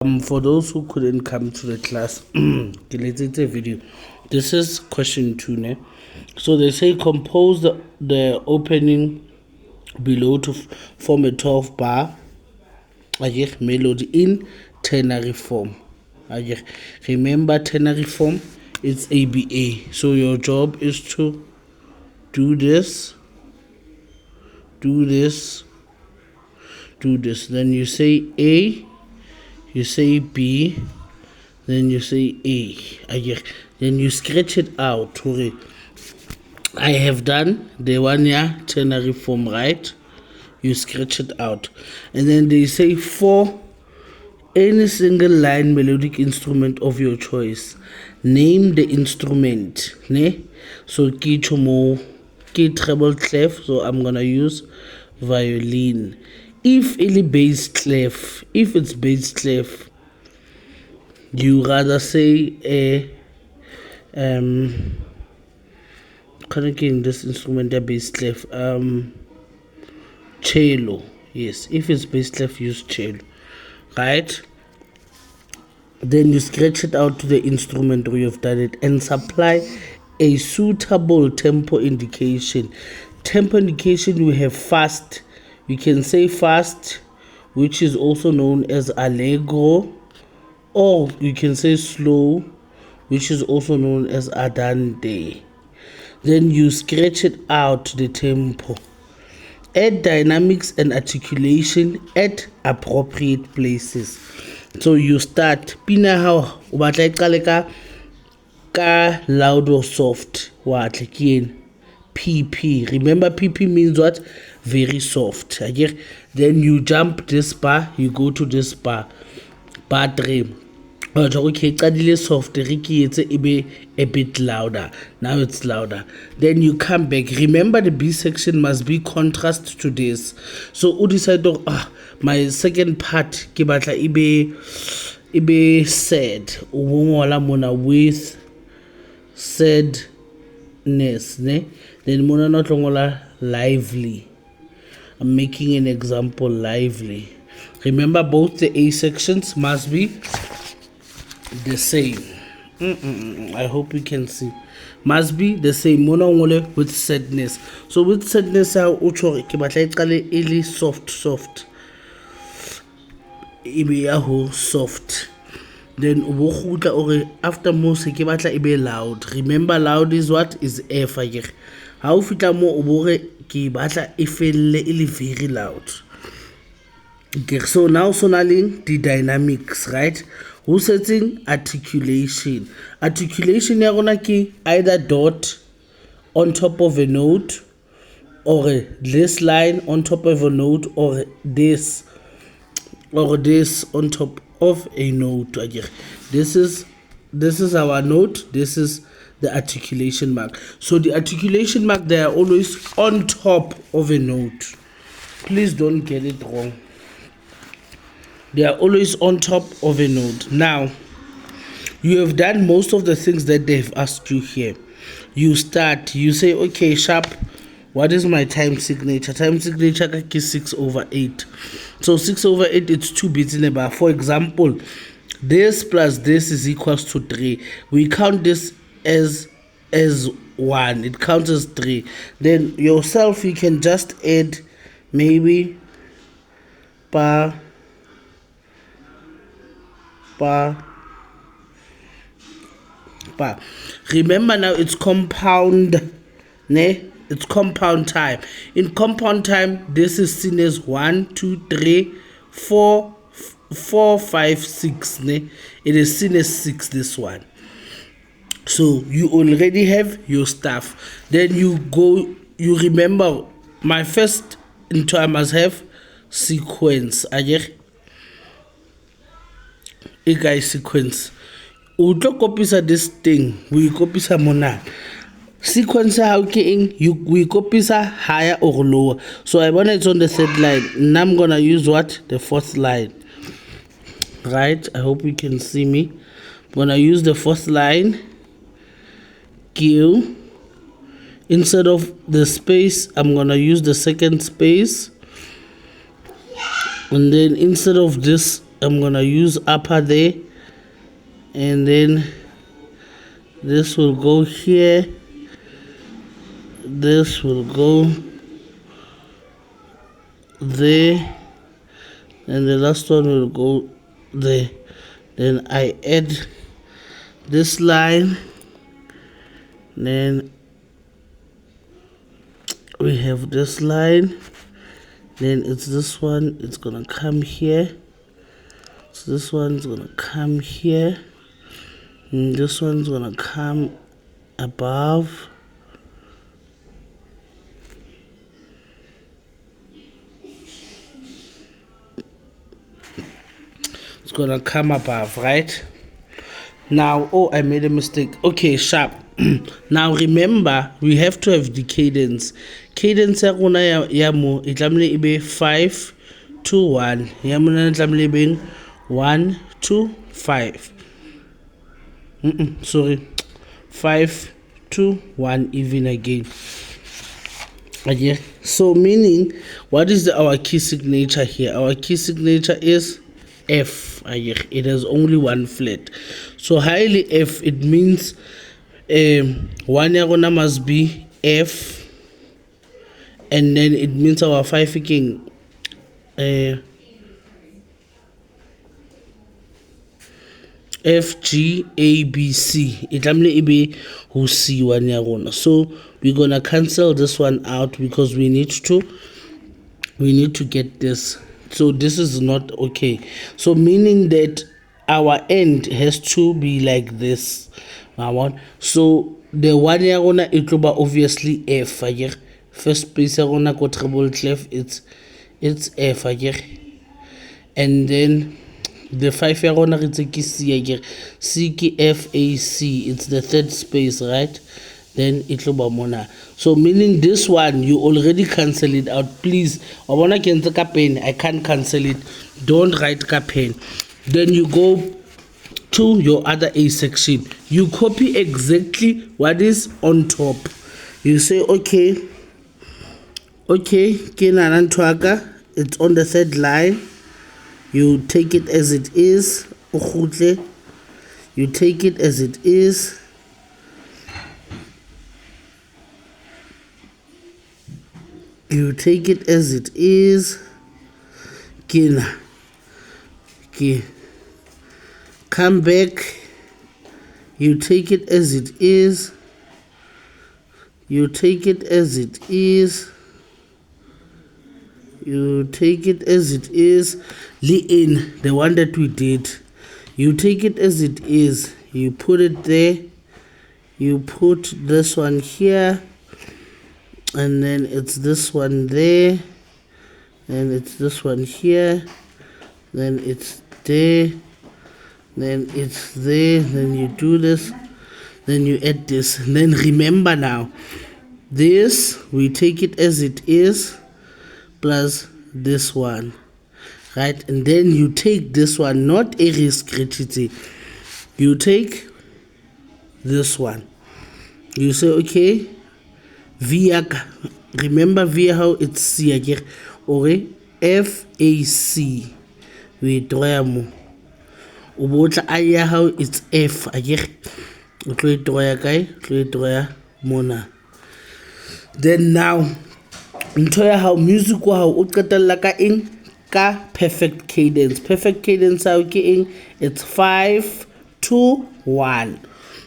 For those who couldn't come to the class, let's a video. This is question 2, ne? So they say compose the opening below to form a 12 bar melody in ternary form. Remember ternary form, it's ABA. So your job is to do this, do this, do this. Then you say A, you say B, then you say A. Then you scratch it out. I have done the 1 year ternary form, right? You scratch it out. And then they say for any single line melodic instrument of your choice, name the instrument. Ne? So key treble clef, so I'm gonna use violin. If it's bass clef, you rather say connecting this instrument a bass clef, cello. Yes, if it's bass clef, use cello, right? Then you scratch it out to the instrument where you've done it and supply a suitable tempo indication. Tempo indication, you have fast. You can say fast, which is also known as allegro, or you can say slow, which is also known as andante. Then you scratch it out to the tempo. Add dynamics and articulation at appropriate places. So you start pina how o batla e qale ka loud or soft wa tla PP. Remember PP means what? Very soft. Then you jump this bar, you go to this bar 3. Okay, qadile soft, it be a bit louder. Now it's louder. Then you come back. Remember the B section must be contrast to this. So you decide my second part ke batla ibe sad. With sadness, ne? Then mona not longola lively. I'm making an example, lively. Remember both the A sections must be the same. I hope you can see. Must be the same. Mona with sadness. So with sadness, how ucho ke batla iqale ili soft. Ibe soft. Then after most ke batla ibe loud. Remember loud is what? Is F. How fitla mo ke batla ifelle ili very loud. Okay, so now sonaling the dynamics, right? Who's setting articulation? Articulation ya gona ke either dot on top of a note, or this line on top of a note, or this on top of a note. This is our note. This is the articulation mark. So the articulation mark, they are always on top of a note. Please don't get it wrong. They are always on top of a note. Now, you have done most of the things that they've asked you here. You start, you say, okay, sharp, what is my time signature? Time signature is 6/8. So 6/8, it's 2 beats in a bar. For example, this plus this is equals to 3. We count this as 1. It counts as 3. Then yourself, you can just add maybe pa. Remember now it's compound, ne? It's compound time. In compound time, this is seen as 1, 2, 3, 4, 5, 6, ne? It is seen as 6, this one. So you already have your stuff. Then you remember my first into I must have sequence. Sequence. We copy this thing. We copy mona. Sequence how we copy higher or lower. So I want it's on the 3rd line. Now I'm gonna use what? The 4th line. Right? I hope you can see me. I'm gonna use the 4th line. Q. Instead of the space, I'm gonna use the 2nd space. And then instead of this I'm gonna use upper there, and then this will go here, this will go there, and the last one will go there. Then I add this line, then we have this line, then it's this one, it's gonna come here, so this one's gonna come here, and this one's gonna come above, it's gonna come above, right? Now, oh, I made a mistake. Okay, sharp. Now remember, we have to have the cadence. Cadence ya rona ya mo e tlamehile e be 5 to 1. Ya mona e tlamehile e be 1 to 5. Sorry, 5 to 1 even again. Okay, so meaning, what is our key signature here? Our key signature is F. It has only one flat. So highly F, it means one ya rona must be F, and then it means our 5 again F, G, A, B, C. It tlamehile be who C one ya rona. So we're gonna cancel this one out because we need to get this. So this is not okay. So meaning that our end has to be like this. So the one ya rona it will be obviously F. First place ya rona ko treble clef it's F. And then the 5 ya rona re tse ke C. C ke F, A, C. It's the third space, right? Then it will be mona. So meaning this one you already cancel it out. Please, I wanna cancel ka pen. I can't cancel it. Don't write ka pen. Then you go to your other A section. You copy exactly what is on top. You say okay, ke nana ntwaka, it's on the third line. You take it as it is. You take it as it is. You take it as it is. Come back. You take it as it is. You take it as it is. You take it as it is. In the one that we did. You take it as it is. You put it there. You put this one here. And then it's this one there, then it's this one here, then it's there, then it's there, then you do this, then you add this. And then remember now, this we take it as it is plus this one, right? And then you take this one, not a riskriti, you take this one, you say okay, via, remember via how it's C again, or F, A, C, we draw mo ubotla aya how it's F again, utlo draw kai, utlo draw mona. Then now ntho how music wa how o qetella ka eng ka perfect cadence. Perfect cadence how ke eng, it's 5 to 1.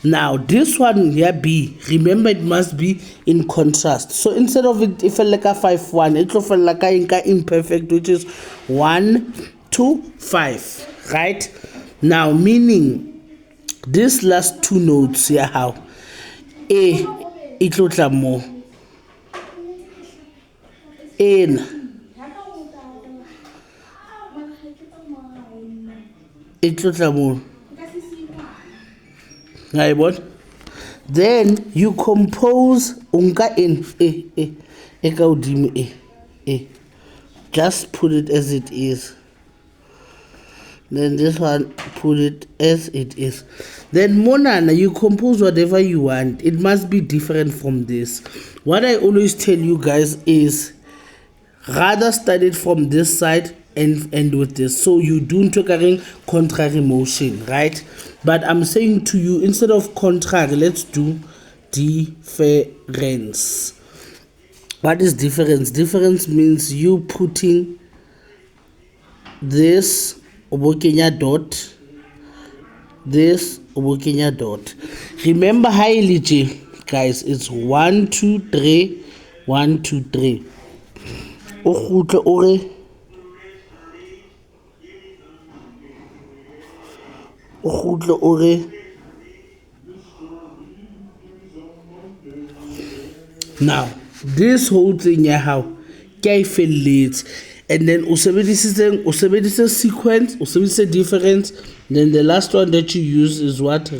Now this one here B, remember it must be in contrast. So instead of it if like a 5-1, it will feel like a imperfect, which is 1 to 5, right? Now meaning this last two notes here how A it looks more N it looks more. Then you compose unka in just put it as it is. Then this one put it as it is. Then monana you compose whatever you want. It must be different from this. What I always tell you guys is rather start it from this side end with this. So you do contrary motion, right? But I'm saying to you, instead of contrary, let's do difference. What is difference? Difference means you putting this working a dot, this working a dot. Remember highly, guys, it's 1 2 3 1 2 3. Now this whole thing how leads, and then usebedisa sequence, usebedisa difference, then the last one that you use is what?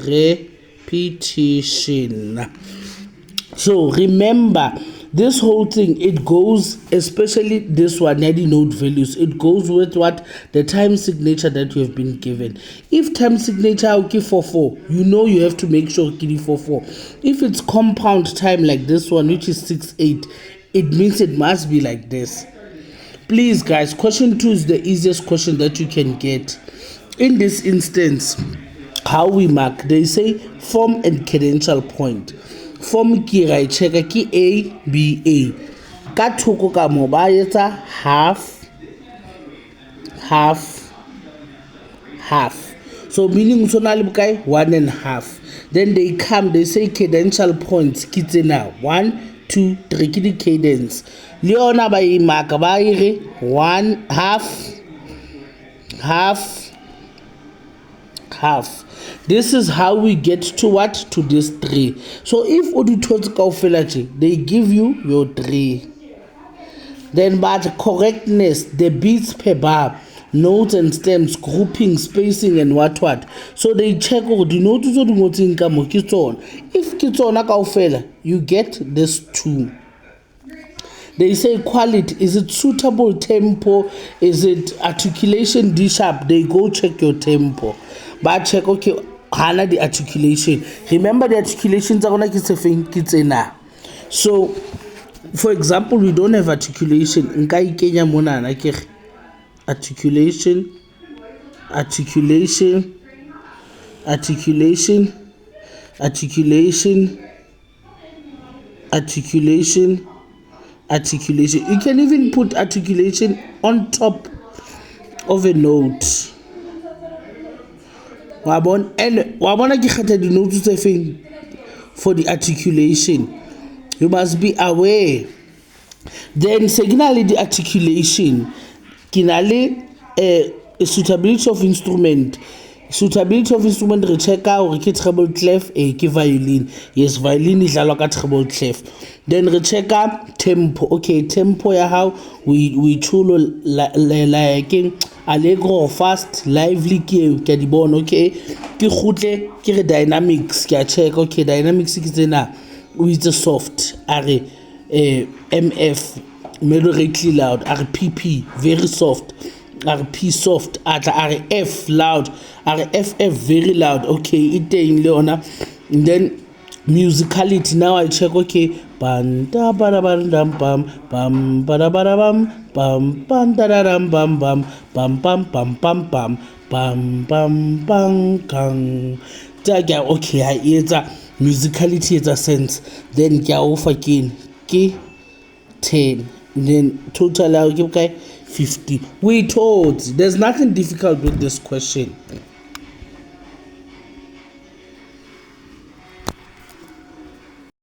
Repetition. So remember, this whole thing, it goes, especially this one, any node values, it goes with what? The time signature that you have been given. If time signature okay 4 you know you have to make sure it's 4. If it's compound time like this one, which is 6 8, it means it must be like this. Please guys, question 2 is the easiest question that you can get. In this instance, how we mark, they say form and cadential point. Form ki ra check ki A B A. Ka thoko ka mo ba etsa half. So meaning so na le bokae 1.5. Then they come, they say cadential points ki tsena 1 2 3 ki di cadence. Le yona ba e marka ba ire 1 half. This is how we get to what? To this 3. So if odutotsi kaofela they give you your 3. Then but correctness, the beats per bar, notes and stems, grouping, spacing and what. So they check the notes o di ngotseng ka mo ke tsona. If ke tsona kaofela, you get this 2. They say quality, is it suitable tempo, is it articulation D sharp? They go check your tempo. But check, okay, hana the articulation. Remember the articulations are gonna get. So for example, we don't have articulation. Nkai Kenya mona na ke articulation. You can even put articulation on top of a note. And wabona ke kgetha di notes tse feng for the articulation. You must be aware. Then signally the articulation kinale suitability of instrument. Suitability of instrument re checka hore ke treble clef ke violin. Yes, violin is dlalwa ka treble clef. Then re checka tempo. Okay, tempo ya how we chulo like allegro, fast, lively ke di bona. Okay, ke khutle ke re dynamics ke a check. Okay, dynamics ke tsena with soft are MF moderately loud, RPP very soft, RP soft, RF loud, RFF very loud. Okay, it in Leona. And then musicality, now I check. Okay, bam da ba bam dam bam bam ba da bam bam bam da bam bam bam bam bam bam bam bam bam bam bam kang. Okay, I either musicality is a sense. Then kya offer again ki 10. Then total I'll give 50. We told there's nothing difficult with this question.